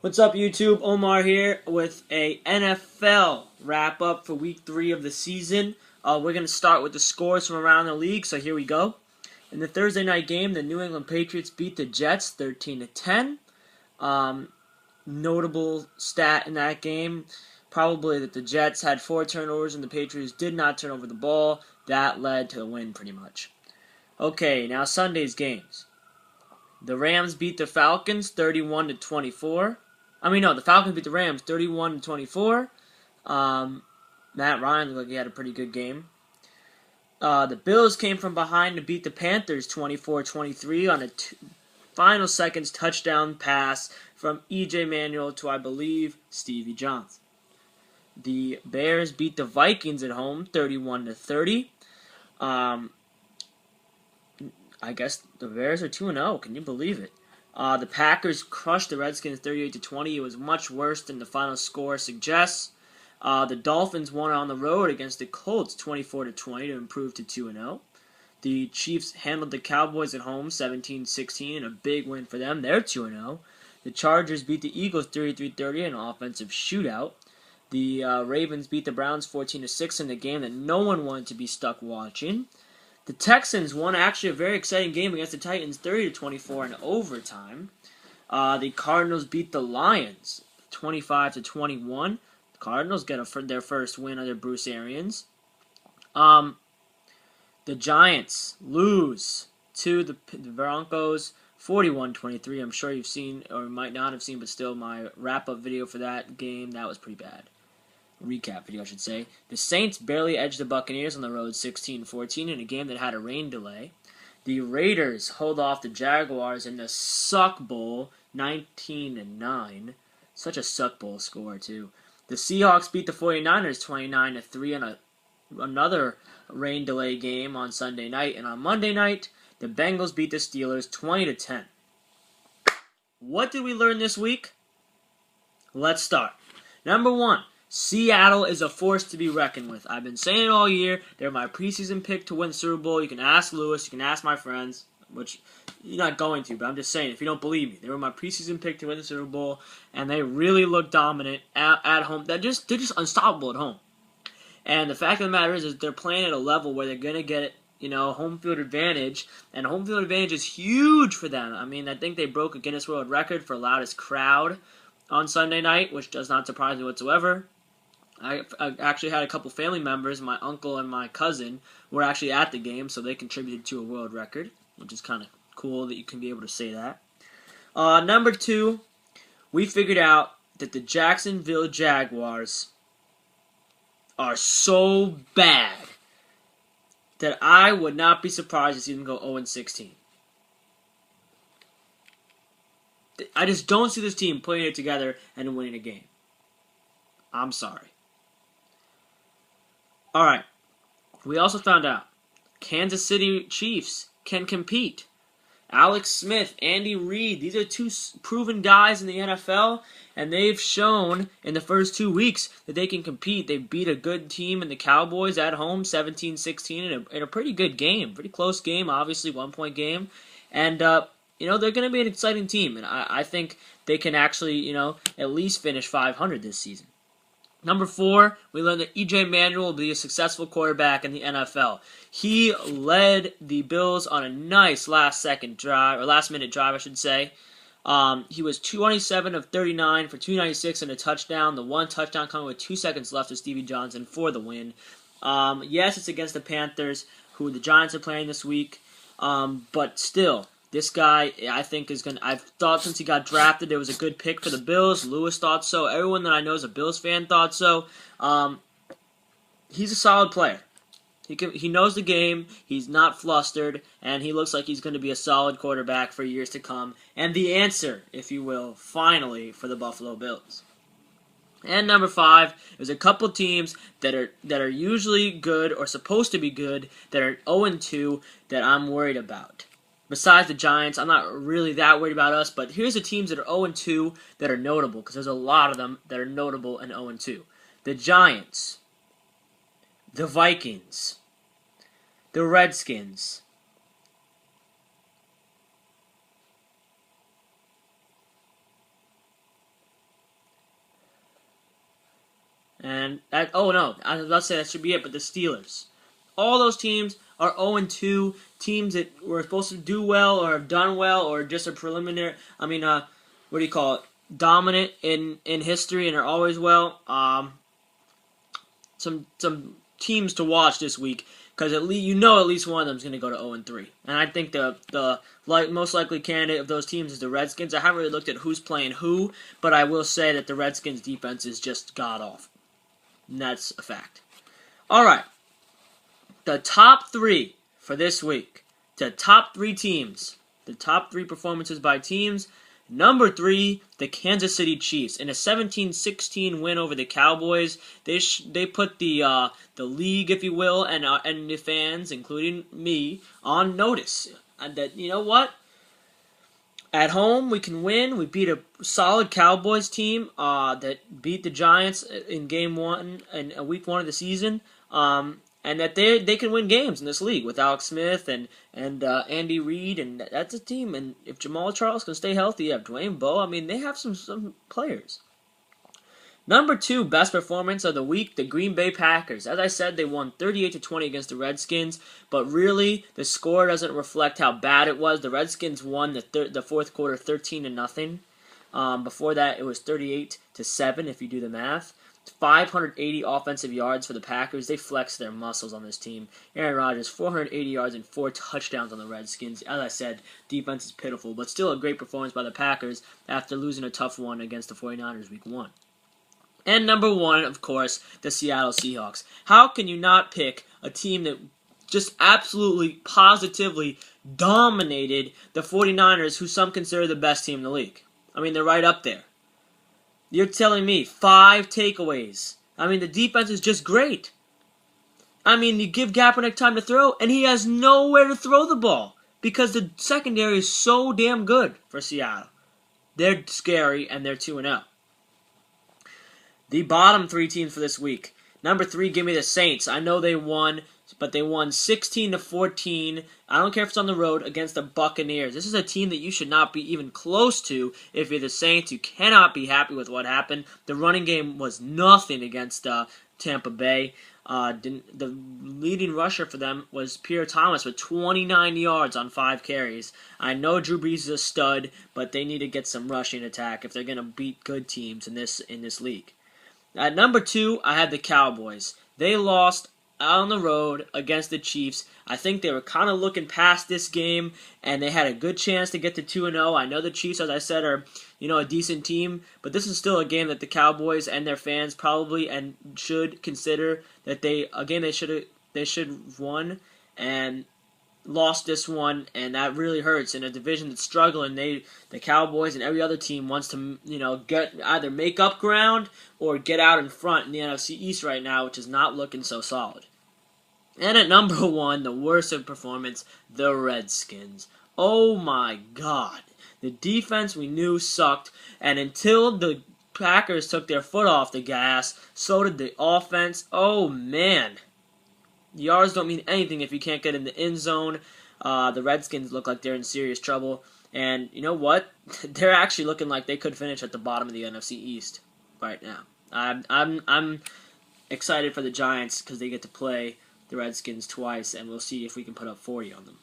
What's up, YouTube? Omar here with a NFL wrap up for Week 3 of the season. We're going to start with the scores from around the league, so here we go. In the Thursday night game, the New England Patriots beat the Jets 13-10. Notable stat in that game, probably that the Jets had 4 turnovers and the Patriots did not turn over the ball. That led to a win pretty much. Okay, now Sunday's games. The Rams beat the Falcons 31-24. The Falcons beat the Rams 31-24. Matt Ryan looked like he had a pretty good game. The Bills came from behind to beat the Panthers 24-23 on a final seconds touchdown pass from E.J. Manuel to, I believe, Stevie Johnson. The Bears beat the Vikings at home 31-30. I guess the Bears are 2-0. Can you believe it? The Packers crushed the Redskins 38-20. It was much worse than the final score suggests. The Dolphins won on the road against the Colts 24-20 to improve to 2-0. The Chiefs handled the Cowboys at home 17-16, a big win for them. They're 2-0. The Chargers beat the Eagles 33-30 in an offensive shootout. The Ravens beat the Browns 14-6 in a game that no one wanted to be stuck watching. The Texans won actually a very exciting game against the Titans 30-24 in overtime. The Cardinals beat the Lions 25-21. The Cardinals get their first win under Bruce Arians. The Giants lose to the Broncos 41-23. I'm sure you've seen, or might not have seen, but still my wrap-up video for that game, that was pretty bad. Recap video, I should say. The Saints barely edged the Buccaneers on the road 16-14 in a game that had a rain delay. The Raiders hold off the Jaguars in the Suck Bowl 19-9. Such a Suck Bowl score, too. The Seahawks beat the 49ers 29-3 in another rain delay game on Sunday night. And on Monday night, the Bengals beat the Steelers 20-10. What did we learn this week? Let's start. Number 1. Seattle is a force to be reckoned with. I've been saying it all year. They're my preseason pick to win the Super Bowl. You can ask Lewis. You can ask my friends, which you're not going to, but I'm just saying, if you don't believe me, they were my preseason pick to win the Super Bowl, and they really look dominant at home. They're just unstoppable at home. And the fact of the matter is they're playing at a level where they're going to get home field advantage, and home field advantage is huge for them. I think they broke a Guinness World Record for loudest crowd on Sunday night, which does not surprise me whatsoever. I actually had a couple family members, my uncle and my cousin, were actually at the game, so they contributed to a world record, which is kind of cool that you can be able to say that. Number 2, we figured out that the Jacksonville Jaguars are so bad that I would not be surprised to see them go 0-16. I just don't see this team putting it together and winning a game. I'm sorry. Alright, we also found out Kansas City Chiefs can compete. Alex Smith, Andy Reid, these are 2 proven guys in the NFL, and they've shown in the first 2 weeks that they can compete. They beat a good team in the Cowboys at home, 17-16, in a pretty good game. Pretty close game, obviously, 1-point game. And, they're going to be an exciting team, and I think they can actually, at least finish 500 this season. Number 4, we learned that E.J. Manuel will be a successful quarterback in the NFL. He led the Bills on a nice last-minute drive, I should say. He was 27 of 39 for 296 and a touchdown. The one touchdown coming with 2 seconds left to Stevie Johnson for the win. Yes, it's against the Panthers, who the Giants are playing this week. But still, this guy, I think, I've thought since he got drafted, it was a good pick for the Bills. Lewis thought so. Everyone that I know is a Bills fan thought so. He's a solid player. He knows the game. He's not flustered, and he looks like he's going to be a solid quarterback for years to come. And the answer, if you will, finally, for the Buffalo Bills. And number 5, there's a couple teams that are usually good or supposed to be good that are 0-2 that I'm worried about. Besides the Giants, I'm not really that worried about us, but here's the teams that are 0-2 that are notable, because there's a lot of them that are notable and 0-2. The Giants, the Vikings, the Redskins, And that, oh no, I was about to say that should be it, but the Steelers. All those teams are 0-2, teams that were supposed to do well or have done well or just a preliminary, what do you call it, dominant in history and are always well. Some teams to watch this week because at least one of them is going to go to 0-3. And I think the most likely candidate of those teams is the Redskins. I haven't really looked at who's playing who, but I will say that the Redskins defense is just god-awful. And that's a fact. All right. The top 3 for this week. The top 3 teams. The top 3 performances by teams. Number 3, the Kansas City Chiefs. In a 17-16 win over the Cowboys, they put the league, if you will, and the fans, including me, on notice. That, you know what? At home, we can win. We beat a solid Cowboys team that beat the Giants in Game 1 and Week 1 of the season. And that they can win games in this league with Alex Smith and Andy Reid, and that's a team. And if Jamal Charles can stay healthy, you have Dwayne Bowe. They have some players. Number 2 best performance of the week, the Green Bay Packers. As I said, they won 38-20 against the Redskins, but really the score doesn't reflect how bad it was. The Redskins won the fourth quarter 13-0. Before that, it was 38-7 if you do the math. 580 offensive yards for the Packers. They flexed their muscles on this team. Aaron Rodgers, 480 yards and 4 touchdowns on the Redskins. As I said, defense is pitiful, but still a great performance by the Packers after losing a tough one against the 49ers Week 1. And number 1, of course, the Seattle Seahawks. How can you not pick a team that just absolutely, positively dominated the 49ers, who some consider the best team in the league? They're right up there. You're telling me 5 takeaways. The defense is just great. You give Kaepernick time to throw, and he has nowhere to throw the ball because the secondary is so damn good for Seattle. They're scary, and they're 2-0. The bottom 3 teams for this week. Number 3, give me the Saints. I know they won, but they won 16-14. I don't care if it's on the road against the Buccaneers. This is a team that you should not be even close to if you're the Saints. You cannot be happy with what happened. The running game was nothing against Tampa Bay. The leading rusher for them was Pierre Thomas with 29 yards on 5 carries. I know Drew Brees is a stud, but they need to get some rushing attack if they're going to beat good teams in this league. At number 2, I had the Cowboys. They lost out on the road against the Chiefs. I think they were kind of looking past this game, and they had a good chance to get to 2-0. I know the Chiefs, as I said, are a decent team, but this is still a game that the Cowboys and their fans probably and should consider that they should have won, and lost this one, and that really hurts in a division that's struggling. The Cowboys and every other team wants to get either make up ground or get out in front in the NFC East right now, which is not looking so solid. And at number 1, the worst of performance, the Redskins. Oh my God. The defense we knew sucked, and until the Packers took their foot off the gas, so did the offense. Oh man. Yards don't mean anything if you can't get in the end zone. The Redskins look like they're in serious trouble. And you know what? They're actually looking like they could finish at the bottom of the NFC East right now. I'm excited for the Giants because they get to play the Redskins twice, and we'll see if we can put up 40 on them.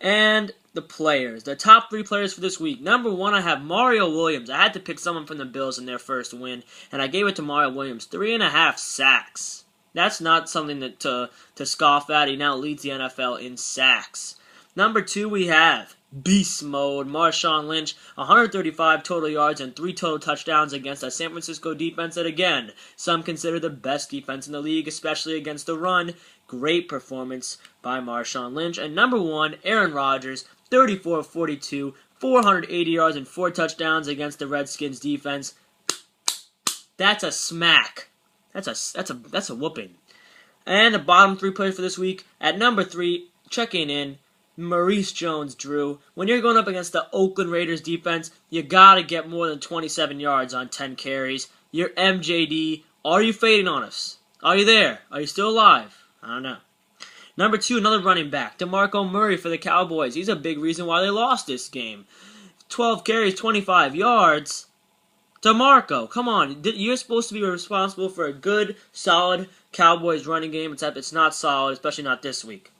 And the players. The top 3 players for this week. Number 1, I have Mario Williams. I had to pick someone from the Bills in their first win, and I gave it to Mario Williams. 3.5 sacks. That's not something to scoff at. He now leads the NFL in sacks. Number 2, we have beast mode, Marshawn Lynch, 135 total yards and 3 total touchdowns against a San Francisco defense that, again, some consider the best defense in the league, especially against the run. Great performance by Marshawn Lynch. And number 1, Aaron Rodgers, 34-42, 480 yards and 4 touchdowns against the Redskins defense. That's a smack. That's a whooping. And the bottom 3 players for this week. At number 3, checking in, Maurice Jones-Drew. When you're going up against the Oakland Raiders defense, you gotta get more than 27 yards on 10 carries. You're MJD. Are you fading on us? Are you there? Are you still alive? I don't know. Number 2, another running back, DeMarco Murray for the Cowboys. He's a big reason why they lost this game. 12 carries, 25 yards. DeMarco, come on. You're supposed to be responsible for a good, solid Cowboys running game, except it's not solid, especially not this week.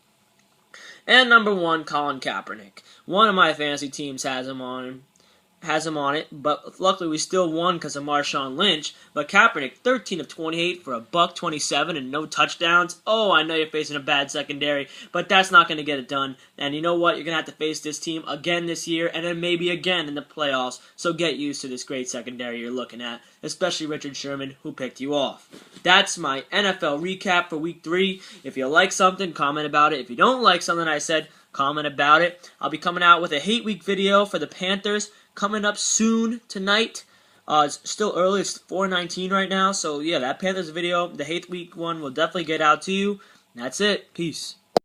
And number 1, Colin Kaepernick. One of my fantasy teams has him on it, but luckily we still won because of Marshawn Lynch. But Kaepernick, 13 of 28 for a $127 and no touchdowns. Oh, I know you're facing a bad secondary, but that's not going to get it done. And you know what? You're going to have to face this team again this year, and then maybe again in the playoffs. So get used to this great secondary you're looking at, especially Richard Sherman, who picked you off. That's my NFL recap for Week 3. If you like something, comment about it. If you don't like something I said, comment about it. I'll be coming out with a hate week video for the Panthers coming up soon tonight. It's still early. It's 4:19 right now. So, yeah, that Panthers video, the hate week one, will definitely get out to you. That's it. Peace.